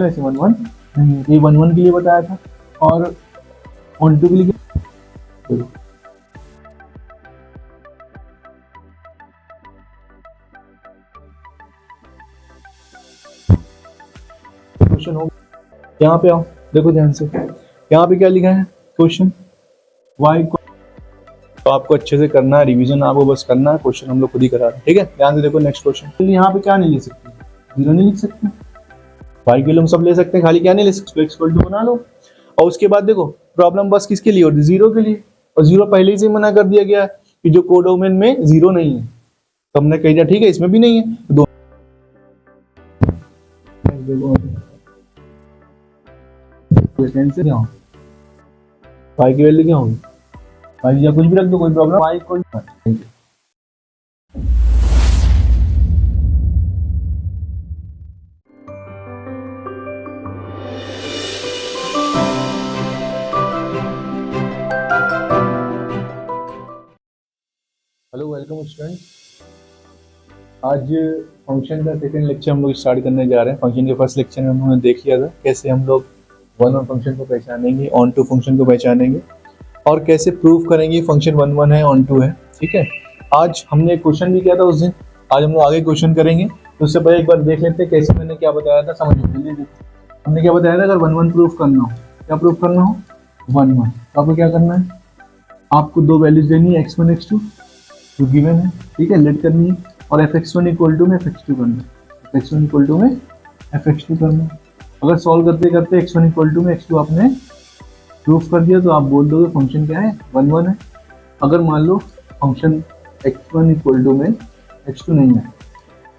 वैसे 1 1 नहीं है, ये 1 1 के लिए बताया था और ऑन टू के लिए क्वेश्चन हो। यहाँ पे आओ, देखो ध्यान से, यहाँ पे क्या लिखा है क्वेश्चन y को, तो आपको अच्छे से करना है, रिवीजन आपको बस करना है, क्वेश्चन हम लोग खुद ही करा रहे हैं, ठीक है। ध्यान से देखो नेक्स्ट क्वेश्चन। यहाँ पे क्या नहीं लिख सकते, जीरो नहीं लिख सकते, y के लिए हम सब ले सकते हैं, खाली क्या नहीं ले सकते, x इक्वल टू बना लो। और उसके बाद देखो प्रॉब्लम बस किसके लिए होती है, जीरो के लिए, और जीरो पहले से मना कर दिया गया है कि जो कोडोमेन में जीरो नहीं है, तो हमने कह दिया ठीक है इसमें भी नहीं है, दो कैंसिल क्या हो, y की वैल्यू क्या होगी, y या कुछ भी रख दो, कोई problem, y equal to. Hello welcome student, आज फंक्शन का सेकंड लेक्चर हम लोग स्टार्ट करने जा रहे हैं। फंक्शन के फर्स्ट लेक्चर में हमने देख लिया था कैसे हम लोग वन ऑन फंक्शन को पहचानेंगे, ऑन टू फंक्शन को पहचानेंगे और कैसे प्रूव करेंगे फंक्शन वन वन है ऑन टू है, ठीक है। आज हमने एक क्वेश्चन भी किया था उस दिन, आज हम लोग आगे क्वेश्चन करेंगे। तो उससे पहले एक बार देख लेते हैं कैसे मैंने क्या बताया था, समझ लीजिए। हमने क्या बताया था, अगर वन वन प्रूफ करना हो, क्या प्रूफ करना हो, वन वन, तो आपको क्या करना है, आपको दो वैल्यूज देनी है x1 x2 जो गिवन है, ठीक है, लेट करनी है, और fx1 इक्वल टू में fx2 करना है, fx1 इक्वल टू में fx2 करना है। अगर सॉल्व करते करते x1 इक्वल टू में x2 आपने प्रूफ कर दिया तो आप बोल दोगे फंक्शन क्या है, वन वन है। अगर मान लो फंक्शन x1 इक्वल टू में x2 नहीं है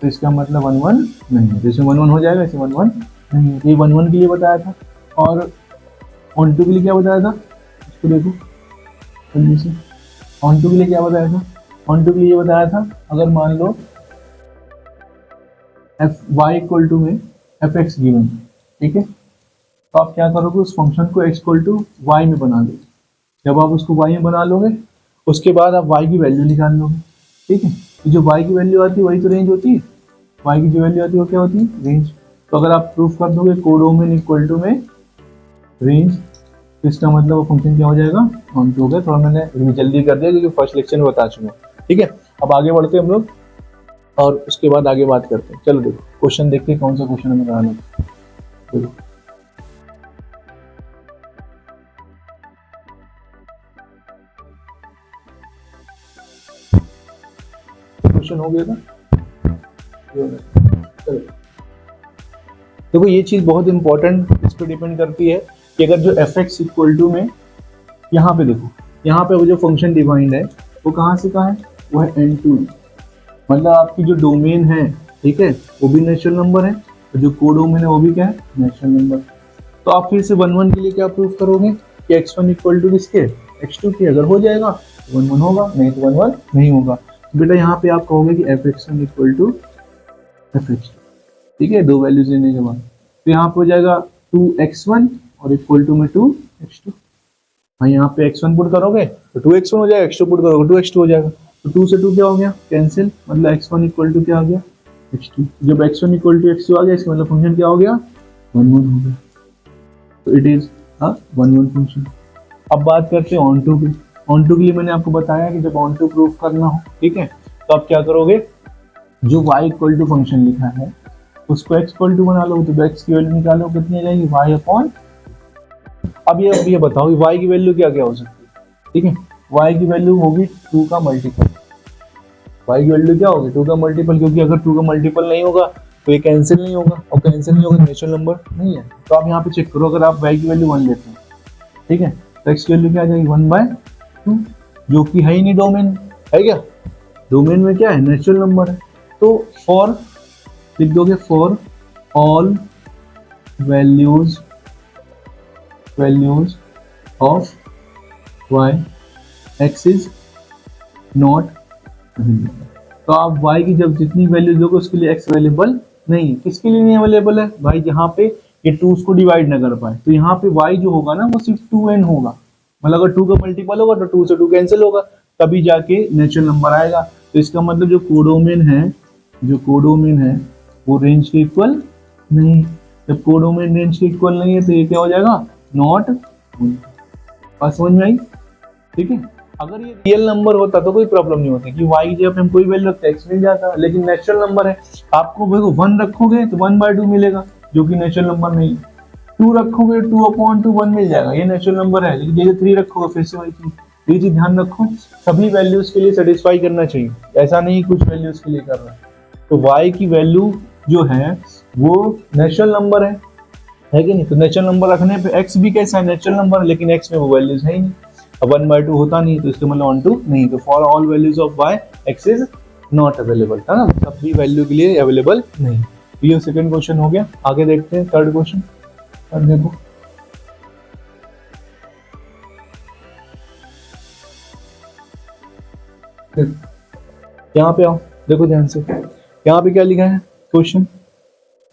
तो इसका मतलब वन वन नहीं है, जैसे वन वन हो जाएगा ऐसे वन वन नहीं है। ये वन वन के लिए बताया था और ऑन टू के लिए क्या बताया था, इसको देखो जैसे ऑन टू के लिए क्या बताया था, ऑन टू के लिए बताया था अगर मान लो y इक्वल टू में fx गिवन, ठीक है, तो आप क्या करोगे, उस फंक्शन को x इक्वल टू y में बना दोगे। जब आप उसको y में बना लोगे उसके बाद आप y की वैल्यू निकाल लोगे, ठीक है। तो जो y की वैल्यू आती है वही तो रेंज होती है, y की जो वैल्यू आती है वो क्या होती है, रेंज। तो अगर आप प्रूफ कर दोगे कोडोमेन इक्वल टू में रेंज, तो इसका मतलब वो फंक्शन क्या हो जाएगा, ऑन टू हो गया। थोड़ा मैंने जल्दी कर दिया क्योंकि फर्स्ट लेक्चर में बता चुका हूँ, ठीक है। अब आगे बढ़ते हैं हम लोग और उसके बाद आगे बात करते हैं। चलो देखो क्वेश्चन देखते हैं, कौन सा क्वेश्चन हमें कराना है। क्वेश्चन हो गया था, चलो देखो ये चीज बहुत इंपॉर्टेंट इस पर डिपेंड करती है कि अगर जो fx इक्वल टू में, यहाँ पे देखो, यहाँ पे वो जो फंक्शन डिफाइंड है वो कहाँ से कहाँ है, वो है n2, मतलब आपकी जो डोमेन है, ठीक है, वो भी नेचुरल नंबर है, और जो कोडोमेन है वो भी क्या है, नेचुरल नंबर। तो आप फिर से वन वन के लिए क्या प्रूफ करोगे कि x1 इक्वल टू किसके, x2 के। अगर हो जाएगा तो वन वन होगा, नहीं तो वन वन नहीं होगा। बेटा यहाँ पे आप कहोगे कि fx1 इक्वल टू fx2, ठीक है, दो वैल्यूज लेने के बाद, तो यहाँ पे हो जाएगा 2x1 और इक्वल टू में 2x2। हाँ, यहाँ पे x1 पुट करोगे तो 2x1 हो जाएगा, x2 पुट करोगे 2x2 हो जाएगा, तो 2 से 2 क्या हो गया, कैंसिल, मतलब x1 इक्वल टू क्या आ गया, x2। जब x1 इक्वल टू x2 आ गया इसका मतलब फंक्शन क्या हो गया, वन वन हो गया। तो it is one one function. अब बात करते हैं ऑन टू की। ऑन टू के लिए मैंने आपको बताया कि जब ऑन टू प्रूफ करना हो, ठीक है, तो आप क्या करोगे, जो y इक्वल टू फंक्शन लिखा है उसको x इक्वल टू बना लो, तो x की वैल्यू निकालो, कितनी आ जाएगी, y अपॉन। अब ये बताओ y की वैल्यू क्या क्या हो सकती है, ठीक है, y की वैल्यू होगी 2 का मल्टीपल, y की वैल्यू क्या होगी, 2 का मल्टीपल, क्योंकि अगर 2 का मल्टीपल नहीं होगा तो ये कैंसिल नहीं होगा, और कैंसिल नहीं होगा नेचुरल नंबर नहीं है। तो आप यहाँ पे चेक करो, अगर आप y की वैल्यू 1 लेते हैं, ठीक है, तो x की वैल्यू क्या आ जाएगी, 1/2, जो कि है ही नहीं डोमेन, है क्या, डोमेन में क्या है, नेचुरल नंबर है। तो फॉर लिख दोगे, for all values of y x is not available. तो आप y की जब जितनी वैल्यूज दोगे उसके लिए x अवेलेबल नहीं है। किसके लिए नहीं अवेलेबल है भाई, जहाँ पे ये 2 को डिवाइड ना कर पाए, तो यहाँ पे y जो होगा ना वो सिर्फ 2n होगा, मतलब अगर 2 का मल्टीपल होगा तो 2 से 2 कैंसिल होगा, तभी जाके नेचुरल नंबर आएगा। तो इसका मतलब जो कोडोमेन है वो रेंज के इक्वल नहीं। जब कोडोमेन रेंज के इक्वल नहीं है तो ये क्या हो जाएगा, नॉट। बात समझ में आई? ठीक है, अगर ये रियल नंबर होता तो कोई प्रॉब्लम नहीं होती कि y की जगह पे हम कोई वैल्यू रखते x मिल जाता, लेकिन नेचुरल नंबर है, आपको देखो 1 रखोगे तो 1/2 मिलेगा जो कि नेचुरल नंबर नहीं। 2 रखोगे 2/2 1 मिल जाएगा, ये नेचुरल नंबर है, लेकिन जैसे 3 रखोगे फिर से वही चीज। ये चीज ध्यान रखो, सभी वैल्यूज के लिए सेटिस्फाई करना चाहिए, ऐसा नहीं कुछ वैल्यूज के लिए कर रहा है। तो y की वैल्यू जो है वो नेचुरल नंबर है कि नहीं? तो नेचुरल नंबर रखने पे x भी कैसा है, नेचुरल नंबर, लेकिन x में वो वैल्यूज है ही नहीं। अब 1/2 होता नहीं तो इसका मतलब 1/2 नहीं, तो for all values of y x is not available, है ना, सभी वैल्यू के लिए अवेलेबल नहीं। तो ये सेकंड क्वेश्चन हो गया। आगे देखते हैं थर्ड क्वेश्चन। अब देखो यहाँ पे आओ, देखो ध्यान से, यहाँ पे क्या लिखा है क्वेश्चन,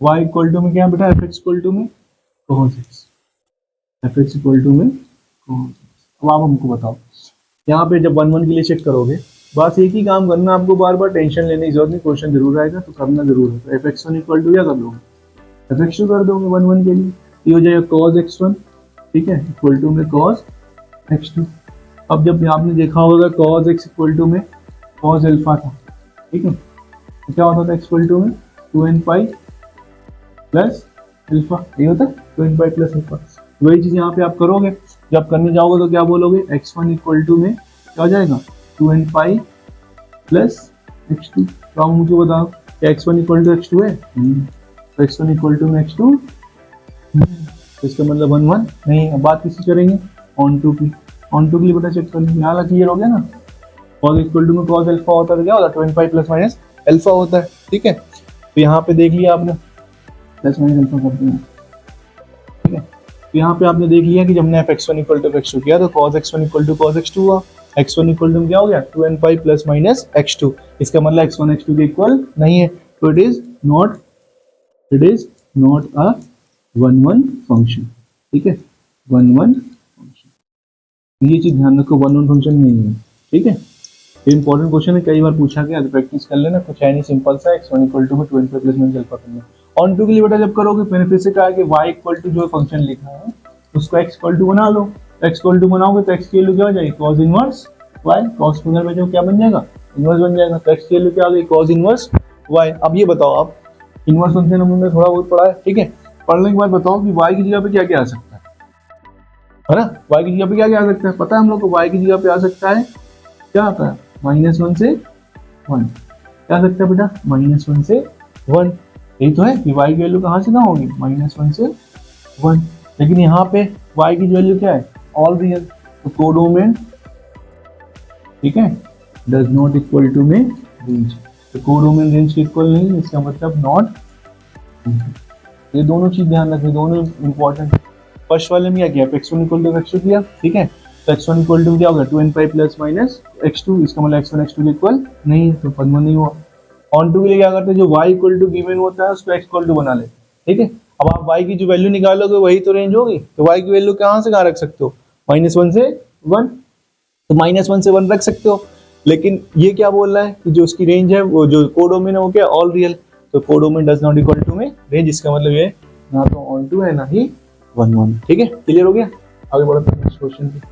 y इक्वल टू में क्या बेटा, f इक्वल टू में cos x, f equal to में cos x। अब आप हमको बताओ, यहाँ पे जब 1 1 के लिए चेक करोगे, बस एक ही काम करना, आपको बार बार टेंशन लेने की जरूरत नहीं, क्वेश्चन जरूर आएगा तो करना जरूर है। तो f(x1) इक्वल टू क्या कर लोगे, f(x2) कर दोगे 1 1 के लिए, ये हो जाएगा cos x1, ठीक है, इक्वल टू में cos x2। अब जब आपने देखा होगा cos x इक्वल टू में cos अल्फा था, ठीक है, तो क्या होता था x इक्वल टू में 2n पाई प्लस अल्फा, ये होता है 2n पाई प्लस अल्फा। वही चीज यहाँ पे आप करोगे, जब करने जाओगे तो क्या बोलोगे, x1 इक्वल टू में क्या हो जाएगा 2n पाई प्लस x2। तो आप मुझे बताओ क्या x1 इक्वल टू x2 है, तो x1 इक्वल टू में x2, तो इसका मतलब 1 1 नहीं। अब बात किसी करेंगे ऑन टू की, ऑन टू के लिए बेटा चेक कर लेंगे, यहाँ क्लियर हो गया ना, cos इक्वल टू में cos अल्फा होता है तो क्या होता है 2n pi plus minus alpha होता है, ठीक है। तो यहाँ पे देख लिया आपने, प्लस माइनस अल्फा करते हैं, ठीक है। तो यहाँ पे आपने देख लिया कि जब हमने f(x1) इक्वल टू x2 किया तो cos x1 equal to cos x2 हुआ, x1 इक्वल टू क्या हो गया 2n pi plus minus x2, इसका मतलब x1 x2 के इक्वल नहीं है, तो it is not a 1 1 function, ठीक है, 1 1 फंक्शन। ये चीज ध्यान रखो, 1 1 फंक्शन नहीं है, ठीक है। ये इंपॉर्टेंट क्वेश्चन है, कई बार पूछा गया, तो प्रैक्टिस कर लेना, कुछ है नहीं, सिंपल सा, x1 इक्वल टू में 2n pi plus minus alpha करना। ऑन टू के लिए बेटा जब करोगे मैंने फिर से कहा कि y इक्वल टू जो फंक्शन लिखा है उसको x इक्वल टू बना लो, x इक्वल टू बनाओगे तो x की वैल्यू क्या हो जाएगी, cos इनवर्स y, cos को में जो क्या बन जाएगा, इनवर्स बन जाएगा, तो x की वैल्यू क्या आ गई, cos इनवर्स y। अब ये बताओ आप, इनवर्स फंक्शन हमने थोड़ा बहुत पढ़ा है, ठीक है, पढ़ने के बाद बताओ कि y की जगह पे क्या क्या आ सकता है ना, y की जगह पे क्या क्या आ सकता है, पता है हम लोग को y की जगह पे आ सकता है, क्या आता है -1 से 1, क्या आ सकता है बेटा -1 से 1, यही तो है कि y की वैल्यू कहाँ से कहाँ होगी, -1 से 1। लेकिन यहाँ पे y की वैल्यू क्या है, ऑल रियल, तो कोडोमेन, ठीक है, डज नॉट इक्वल टू में रेंज, तो कोडोमेन रेंज के इक्वल नहीं, इसका मतलब नॉट। ये दोनों चीज ध्यान रखें, दोनों इंपॉर्टेंट। फर्स्ट वाले में क्या किया, x1 इक्वल टू x2 किया, ठीक है, तो x1 इक्वल टू क्या होगा 2n pi plus minus x2, इसका मतलब x1 x2 के इक्वल नहीं, तो पदमा नहीं हुआ। ऑन टू के लिए क्या करते हैं, जो y इक्वल टू गिवन होता है उसको x इक्वल टू बना ले, ठीक है। अब आप y की जो वैल्यू निकालोगे वही तो रेंज होगी, तो y की वैल्यू कहाँ से कहाँ रख सकते हो, -1 से 1, तो -1 से 1 रख सकते हो। लेकिन ये क्या बोल रहा है कि जो उसकी रेंज है वो जो कोडोमेन है वो क्या ऑल रियल, तो codomain does not equal to में रेंज, इसका मतलब ये ना तो ऑन टू है ना ही 1 1, ठीक है, क्लियर हो गया। आगे बढ़ते हैं नेक्स्ट क्वेश्चन पे।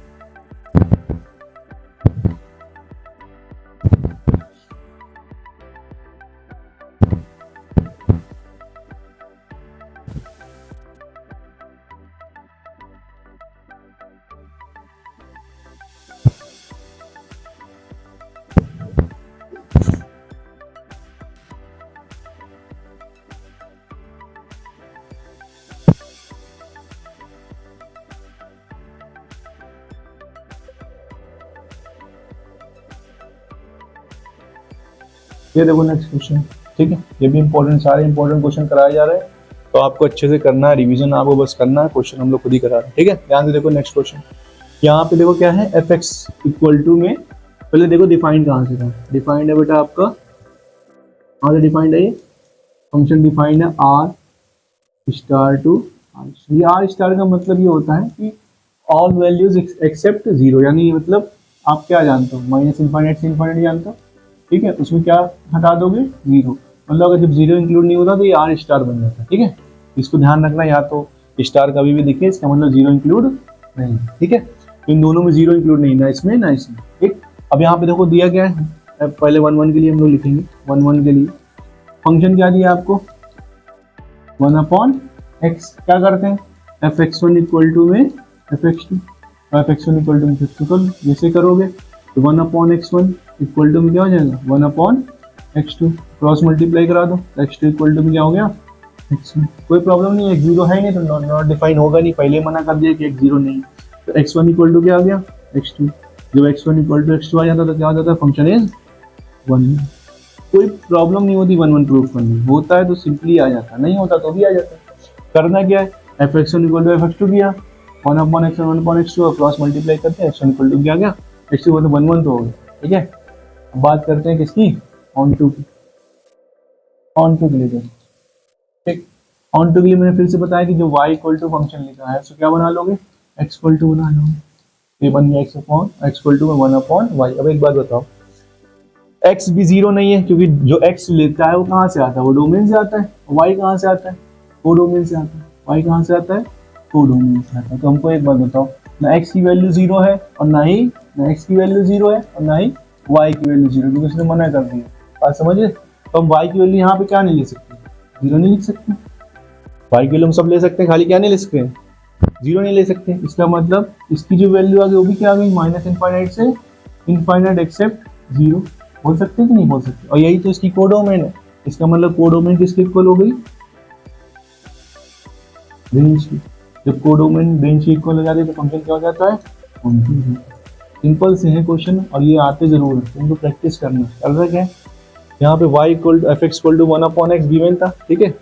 ये देखो नेक्स्ट क्वेश्चन, ठीक है, ये भी इंपॉर्टेंट, सारे इंपॉर्टेंट क्वेश्चन कराए जा रहे हैं, तो आपको अच्छे से करना है, रिवीजन आपको बस करना है, क्वेश्चन हम लोग खुद ही करा रहे हैं, ठीक है। ध्यान से देखो नेक्स्ट क्वेश्चन, यहाँ पे देखो क्या है, f(x) इक्वल टू में, पहले देखो डिफाइंड कहाँ से था, डिफाइंड है बेटा आपका, कहाँ से डिफाइंड है, ये फंक्शन डिफाइंड है r स्टार टू r। ये r स्टार का मतलब ये होता है कि ऑल वैल्यूज एक्सेप्ट 0, यानी मतलब आप क्या जानते हो, -∞ से ∞ जानते हो, ठीक है, उसमें क्या हटा दोगे 0, मतलब अगर जब 0 इंक्लूड नहीं होता तो ये r स्टार बन जाता है, ठीक है। इसको ध्यान रखना, या तो स्टार कभी भी दिखे इसका मतलब जीरो इंक्लूड नहीं, ठीक है। इन दोनों में जीरो इंक्लूड नहीं, ना इसमें ना इसमें, ठीक। अब यहाँ पे देखो दिया क्या है, पहले 1 1 के लिए हम लोग लिखेंगे, 1 1 के लिए फंक्शन क्या दिया आपको, 1/x। क्या करते हैं, fx1 इक्वल टू में fx2, fx1 इक्वल टू में fx2, जैसे करोगे तो 1/x1 इक्वल टू में क्या हो जाएगा, 1/x2, क्रॉस मल्टीप्लाई करा दो, x2 इक्वल टू में क्या हो गया, x1। कोई प्रॉब्लम नहीं है, x0 है नहीं तो नॉट डिफाइन होगा नहीं, पहले मना कर दिया कि x0 नहीं, तो x1 इक्वल टू क्या आ गया, x2। जब x1 इक्वल टू x2 आ जाता तो क्या हो जाता है, फंक्शन इज 1। कोई प्रॉब्लम नहीं होती 1 1 प्रूफ करने, होता है तो सिंपली आ जाता, नहीं होता तो भी आ जाता। करना क्या है, fx1 इक्वल टू fx2 किया, 1/x1 1/x2 और क्रॉस मल्टीप्लाई करते हैं, x1 इक्वल टू क्या आ गया, x2 मतलब 1 1 तो हो गया, ठीक है। अब बात करते हैं किसकी, ऑन टू की, ऑन टू के लिए देखो, ठीक। ऑन टू के लिए मैंने फिर से बताया कि जो y इक्वल टू फंक्शन लिखा है उसको क्या बना लोगे, x इक्वल टू बना लोगे, ये बन गया x इक्वल टू में 1/y। अब एक बात बताओ, x भी जीरो नहीं है क्योंकि जो x लेता है वो कहाँ से आता है, वो डोमेन से आता है, y कहाँ से आता है, वो डोमेन से आता है, y कहाँ से आता है, वो डोमेन से आता है। तो हमको एक बात बताओ, ना x की वैल्यू जीरो है और ना x की वैल्यू जीरो है और ना ही y की वैल्यू जीरो, क्योंकि उसने मना कर दिया, बात समझे। तो हम y की वैल्यू यहाँ पे क्या नहीं ले सकते, जीरो नहीं लिख सकते, y की वैल्यू हम सब ले सकते हैं, खाली क्या नहीं ले सकते, जीरो नहीं ले सकते। इसका मतलब इसकी जो वैल्यू आ गई वो भी क्या आ गई, -इनफाइनाइट से इनफाइनाइट एक्सेप्ट जीरो, बोल सकते हैं कि नहीं बोल सकते। और यही तो इसकी कोडोमेन है, इसका मतलब कोडोमेन किसके इक्वल हो गई, रेंज की। जब कोडोमेन रेंज की इक्वल हो जाती है तो फंक्शन क्या हो जाता है, सिंपल से है क्वेश्चन, और ये आते जरूर है, तुमको प्रैक्टिस करना कर रहे हैं। यहाँ पे y equal to fx equal to 1/x given था, ठीक है,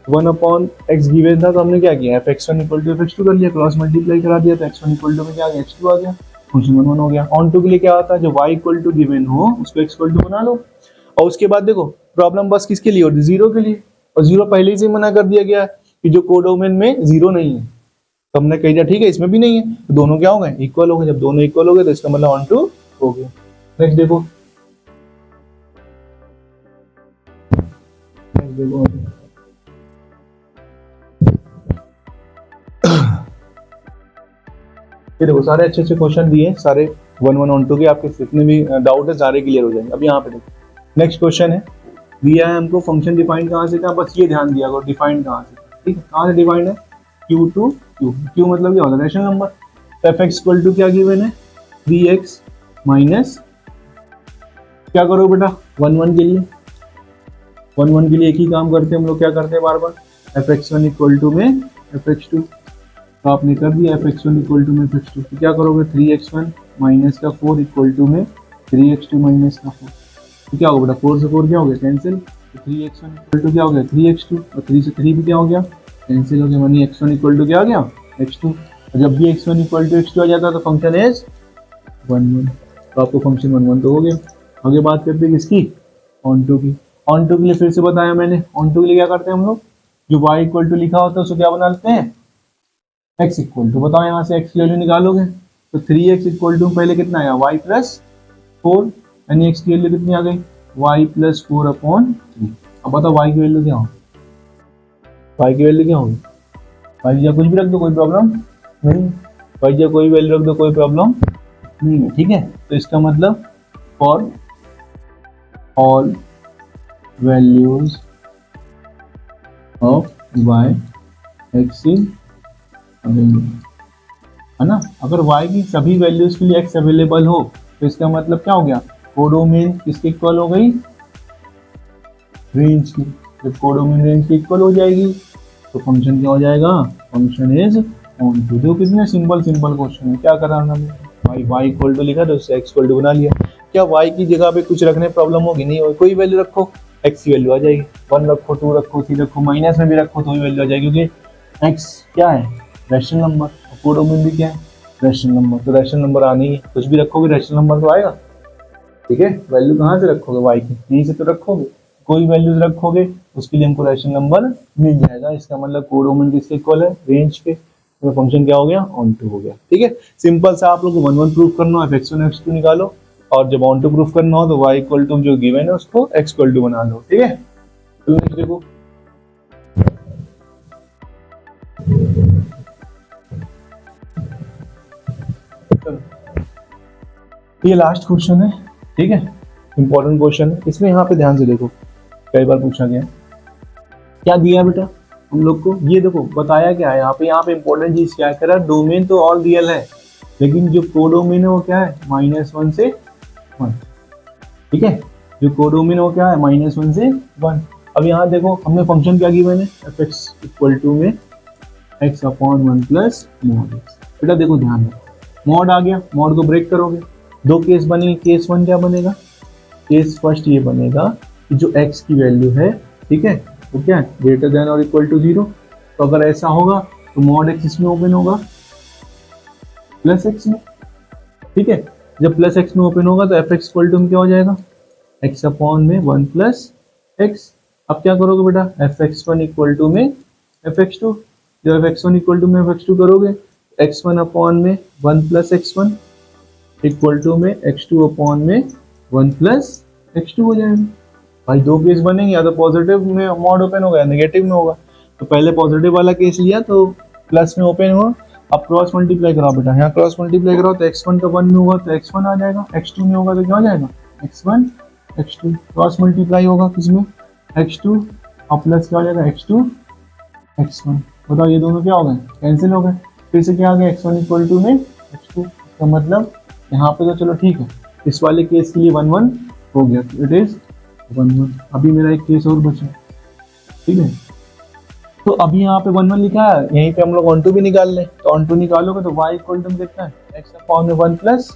1/x गिवन था, तो हमने क्या किया, fx1 इक्वल टू fx2 कर लिया, क्रॉस मल्टीप्लाई करा दिया, तो x1 इक्वल टू में क्या आ गया, x2 आ गया, फंक्शन 1 1 हो गया। ऑन टू के लिए क्या होता है, जो y इक्वल टू गिवन हो उसको x इक्वल टू बना लो, और उसके बाद देखो प्रॉब्लम बस किसके लिए होती है, जीरो के लिए, और जीरो पहले से मना कर दिया गया कि जो कोडोमेन में जीरो नहीं है, तो हमने कह दिया ठीक है इसमें भी नहीं है, तो दोनों क्या हो गए, इक्वल हो गए। जब दोनों इक्वल हो गए तो इसका मतलब ऑन टू हो गया। नेक्स्ट देखो, ये देखो सारे अच्छे अच्छे क्वेश्चन दिए, सारे 1 1 ऑन टू के, आपके जितने भी डाउट है सारे क्लियर हो जाएंगे। अब यहाँ पे देखो नेक्स्ट क्वेश्चन है, दिया है हमको फंक्शन डिफाइन कहाँ से था, बस ये ध्यान दिया करो डिफाइन कहाँ से, ठीक है, कहाँ से डिफाइंड है, q टू q, q मतलब क्या होता है, rational number. fx equal to क्या गिवन है, 3x माइनस, क्या करो बेटा 1 1 के लिए, 1 1 के लिए एक ही काम करते हैं हम लोग, क्या करते हैं बार बार, fx1 इक्वल टू में fx2, तो आपने कर दिया fx1 इक्वल टू में fx2, तो क्या करोगे 3x1 माइनस का 4 इक्वल टू में 3x2 माइनस का 4, तो क्या होगा बेटा 4 से 4 क्या हो गया कैंसिल, तो 3x1 इक्वल टू क्या हो गया 3x2, और 3 से 3 भी क्या हो गया कैंसिल हो गया, मानी x1 इक्वल टू क्या आ गया x2, और जब भी x1 इक्वल टू x2 आ जाता तो फंक्शन इज 1 1, तो आपको फंक्शन 1 1 तो हो गया। आगे बात करते हैं किसकी, ऑन टू की। ऑन टू के लिए फिर से बताया मैंने, ऑन टू के लिए क्या करते हैं हम लोग, जो y इक्वल टू लिखा होता है उसको क्या बना लेते हैं, x इक्वल टू, बताओ यहाँ से x की वैल्यू निकालोगे तो 3x इक्वल टू पहले कितना आया y प्लस 4, यानी x की वैल्यू कितनी आ गई y प्लस 4/3। अब बताओ y की वैल्यू क्या होगी, y की वैल्यू क्या होगी, y या कुछ भी रख दो कोई प्रॉब्लम नहीं, y या कोई वैल्यू रख दो कोई प्रॉब्लम नहीं है, ठीक है। तो इसका मतलब for all values of y x is available, है ना। अगर y की सभी वैल्यूज के लिए x अवेलेबल हो तो इसका मतलब क्या हो गया, कोडोमेन किसके इक्वल हो गई, रेंज की। जब कोडोमेन रेंज की इक्वल हो जाएगी तो फंक्शन क्या हो जाएगा, फंक्शन इज ऑन टू। देखो कितने सिंपल सिंपल क्वेश्चन है, क्या करा हमने, y इक्वल टू लिखा तो उससे x इक्वल टू बना लिया। क्या y की जगह पे कुछ रखने प्रॉब्लम होगी, नहीं होगी, कोई वैल्यू रखो x की वैल्यू आ जाएगी, 1 रखो 2 रखो 3 रखो, माइनस में भी रखो तो भी वैल्यू आ जाएगी, क्योंकि x क्या है रैशनल नंबर, कोडोमेन भी क्या है रैशनल नंबर, तो रैशनल नंबर आने ही, कुछ भी रखोगे रैशनल नंबर तो आएगा, ठीक है। वैल्यू कहाँ से रखोगे y की, यहीं से तो रखोगे, कोई वैल्यूज रखोगे उसके लिए हमको रैशनल नंबर मिल जाएगा, इसका मतलब कोडोमेन किसके इक्वल है, रेंज पे, तो फंक्शन क्या हो गया, ऑन टू हो गया, ठीक है। सिंपल सा आप लोग को 1 1 प्रूफ करना हो f(x1) x2 निकालो, और जब ऑन टू प्रूफ करना हो तो y इक्वल टू जो गिवन है उसको x इक्वल टू बना लो, ठीक है। तो नेक्स्ट देखो, चलो ये लास्ट क्वेश्चन है, ठीक है, इंपॉर्टेंट क्वेश्चन है। इसमें यहाँ पे ध्यान से देखो, कई बार पूछा गया क्या दिया बेटा हम लोग को, ये देखो बताया क्या है यहाँ पे इंपॉर्टेंट चीज क्या है, कह रहा है डोमेन तो और रियल है लेकिन जो कोडोमेन है वो क्या है -1 से 1, ठीक है, जो कोडोमेन है वो क्या है -1 से 1। अब यहाँ देखो हमने फंक्शन क्या की मैंने एफ एक्स इक्वल टू में x upon 1 plus mod x. बेटा देखो ध्यान रखो, मॉड आ गया, मॉड को ब्रेक करोगे, दो केस बनेंगे, केस वन क्या बनेगा, केस फर्स्ट ये बनेगा कि जो x की वैल्यू है, ठीक है, वो क्या है ग्रेटर देन और इक्वल टू 0। तो अगर ऐसा होगा तो मॉड एक्स इसमें ओपन होगा प्लस एक्स में, ठीक है, जब प्लस एक्स में ओपन होगा तो एफ एक्स इक्वल टू में क्या हो जाएगा x अपॉन में 1 प्लस एक्स। अब क्या करोगे बेटा f x one equal to में एफ एक्स टू, जब f x one equal to में एफ एक्स टू करोगे एक्स वन अपॉन में 1 plus x one equal to में एक्स टू अपॉन में 1 प्लस एक्स टू हो जाएगा। भाई दो केस बनेंगे, या तो पॉजिटिव में मॉड ओपन होगा या नेगेटिव में होगा, तो पहले पॉजिटिव वाला केस लिया तो प्लस में ओपन हुआ। अब क्रॉस मल्टीप्लाई कराओ बेटा, यहाँ क्रॉस मल्टीप्लाई कराओ तो x1 का 1 में होगा तो x1 आ जाएगा, x2 में होगा तो क्या हो जाएगा x1 x2, क्रॉस मल्टीप्लाई होगा किसमें x2 और प्लस क्या हो जाएगा x2 x1। बताओ ये दोनों क्या हो गए कैंसिल हो गए, फिर से क्या आ गया x1 इक्वल टू में x2। इसका मतलब यहाँ पे तो चलो ठीक है, इस वाले केस के लिए 1 1 हो गया, इट इज 1 1। अभी मेरा एक केस और बचा, ठीक है, तो अभी यहाँ पे 1 1 लिखा है, यहीं पे हम लोग ऑन टू भी निकाल लें, तो ऑन टू निकालोगे तो y इक्वल टू कितना है x अपॉन में 1 प्लस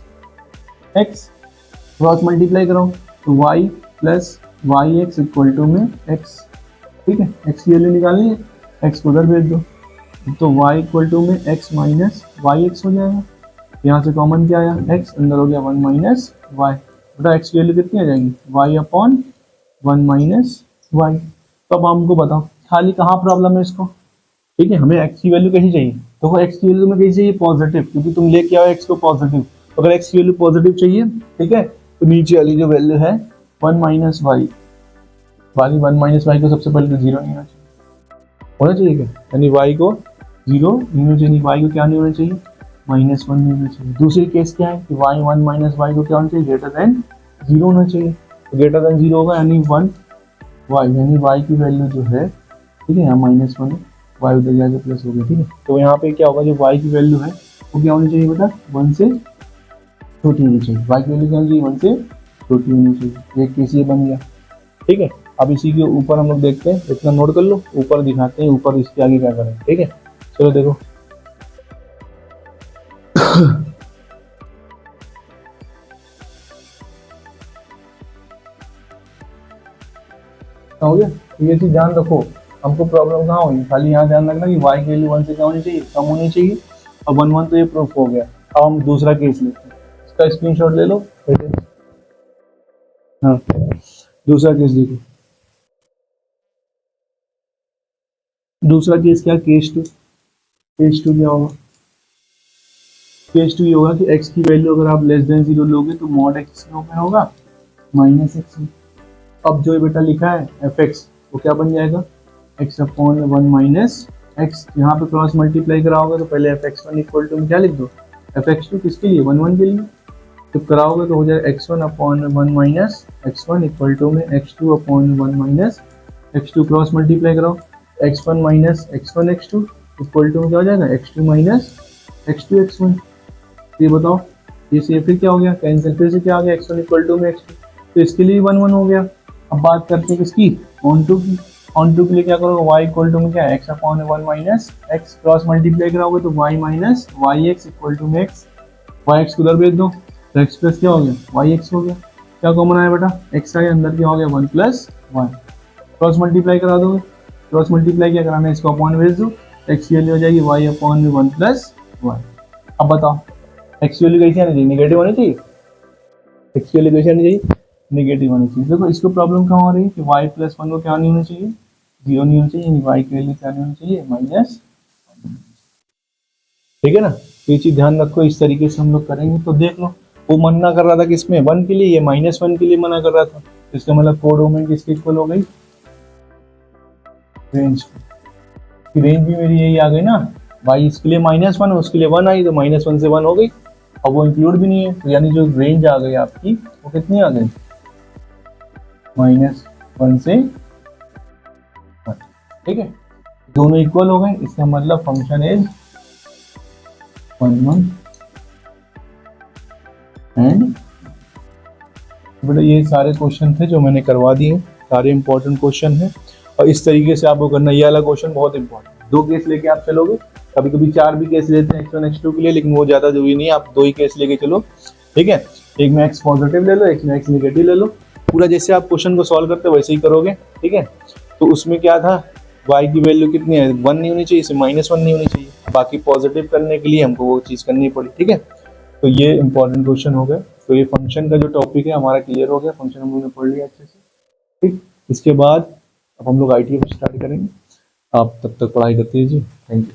x, क्रॉस मल्टीप्लाई करो तो y plus y x equal to में x, ठीक है, x की वैल्यू निकालनी है, x को उधर भेज दो तो y इक्वल टू में x माइनस वाई एक्स हो जाएगा। यहाँ से कॉमन क्या आया x, अंदर हो गया 1 माइनस वाई, बेटा x की वैल्यू कितनी आ जाएगी y अपॉन 1 माइनस वाई। तो अब हमको बताओ खाली कहाँ प्रॉब्लम है इसको, ठीक है, हमें x की वैल्यू कैसी चाहिए, तो x की वैल्यू में कैसी चाहिए पॉजिटिव, क्योंकि तुम लेके आओ x को पॉजिटिव, तो अगर x की वैल्यू पॉजिटिव चाहिए, ठीक है, तो नीचे वाली जो वैल्यू है 1 माइनस वाई वाली 1 माइनस वाई को सबसे पहले तो 0 नहीं होना चाहिए क्या, यानी y को 0 नहीं होना चाहिए, y को क्या नहीं होना चाहिए -1 नहीं होना चाहिए। दूसरी केस क्या है कि y 1 माइनस वाई को क्या होना चाहिए ग्रेटर देन 0 होना चाहिए, तो ग्रेटर देन 0 होगा यानी 1 y, यानी y की वैल्यू जो है, ठीक है, यहाँ -1 है, y उधर जाके प्लस हो गया, ठीक है, तो यहाँ पे क्या होगा जो y की वैल्यू है वो क्या होनी चाहिए बेटा 1 से छोटी होनी चाहिए, y की वैल्यू क्या होनी चाहिए 1 से छोटी होनी चाहिए। एक केस ये बन गया, ठीक है। अब इसी के ऊपर हम लोग देखते हैं, इतना नोट कर लो, ऊपर दिखाते हैं ऊपर इसके आगे क्या करें, ठीक है, चलो देखो हो गया, ये चीज ध्यान रखो, हमको प्रॉब्लम कहाँ हुई, खाली यहाँ ध्यान रखना कि y की वैल्यू 1 से क्या होनी चाहिए कम होनी चाहिए, अब 1 1 तो ये प्रूफ हो गया। अब हम दूसरा केस लेते हैं, इसका स्क्रीनशॉट ले लो, हाँ दूसरा केस देखो, दूसरा केस क्या, केस टू, केस टू क्या होगा, केस टू ये होगा कि x की वैल्यू अगर आप लेस देन 0 लोगे तो मॉड x में ओपन होगा -x में। अब जो बेटा लिखा है एफ एक्स वो क्या बन जाएगा x अपॉन 1 माइनस एक्स, यहाँ पे क्रॉस मल्टीप्लाई कराओगे तो पहले f x one equal to में क्या लिख दो एफ एक्स टू, किसके लिए 1 1 के लिए, जब कराओगे तो हो जाएगा x1 upon 1 minus x1 equal to में x2 upon 1 minus x2, cross multiply कराओ x1 minus x1 x2 equal to में क्या हो जाएगा x2 माइनस x2 x1। ये बताओ ये से फिर क्या हो गया कैंसिल, फिर से क्या आ गया x1 इक्वल टू में x2, तो इसके लिए 1 1 हो गया। अब बात करते हैं किसकी ऑन टू की, ऑन टू के लिए क्या करोगे y इक्वल टू में क्या x upon 1 minus x, cross multiply कराओगे तो y minus y x equal to में x, वाई एक्स को उधर भेज दो तो x प्लस क्या हो गया वाई एक्स हो गया, क्या कॉमन आया बेटा x आया, अंदर क्या हो गया 1 प्लस वाई, क्रॉस मल्टीप्लाई करा दोगे, क्रॉस मल्टीप्लाई क्या कराना है इसको अपॉन भेज दो, x की वैल्यू हो जाएगी y अपॉन में 1 प्लस वाई। अब बताओ x की वैल्यू कैसी आनी चाहिए, नेगेटिव होनी चाहिए, x की वैल्यू कैसी आनी चाहिए नेगेटिव होनी चाहिए। देखो इसको प्रॉब्लम कहाँ हो रही है कि y प्लस 1 को क्या नहीं होना चाहिए 0 नहीं होना चाहिए, यानी y की वैल्यू क्या नहीं होनी चाहिए माइनस, ठीक है ना, ये चीज ध्यान रखो, इस तरीके से हम लोग करेंगे। तो देख लो वो मना कर रहा था किसमें 1 के लिए, ये -1 के लिए मना कर रहा था, तो इसका मतलब कोडोमेन किसके इक्वल हो गई रेंज की, रेंज भी मेरी यही आ गई ना, y इसके लिए -1 उसके लिए 1 आई तो -1 से 1 हो गई। अब वो इंक्लूड भी नहीं है, तो यानी जो रेंज आ गई आपकी वो कितनी आ गई, -1 से 1। ठीक है, दोनों इक्वल हो गए, इसका मतलब फंक्शन इज 1 1 एंड। बेटा ये सारे क्वेश्चन थे जो मैंने करवा दिए, सारे इंपॉर्टेंट क्वेश्चन है, और इस तरीके से आपको करना। ये वाला क्वेश्चन बहुत इंपॉर्टेंट है, 2 केस लेके आप चलोगे, कभी कभी 4 भी केस लेते हैं x1 x2 के लिए, लेकिन वो ज्यादा जरूरी नहीं है, आप 2 ही केस लेके चलो। ठीक है, एक में x पॉजिटिव ले लो, एक में x नेगेटिव ले लो, पूरा जैसे आप क्वेश्चन को सॉल्व करते हो वैसे ही करोगे। ठीक है, तो उसमें क्या था, y की वैल्यू कितनी है, 1 नहीं होनी चाहिए, इसे -1 नहीं होनी चाहिए, बाकी पॉजिटिव करने के लिए हमको वो चीज़ करनी पड़ी। ठीक है, तो ये इंपॉर्टेंट क्वेश्चन हो गए। तो ये फंक्शन का जो टॉपिक है हमारा क्लियर हो गया, फंक्शन हम लोग ने पढ़ लिया अच्छे से। ठीक, इसके बाद अब हम लोग ITF स्टार्ट करेंगे, आप तब तक पढ़ाई करते रहिए। Thank you.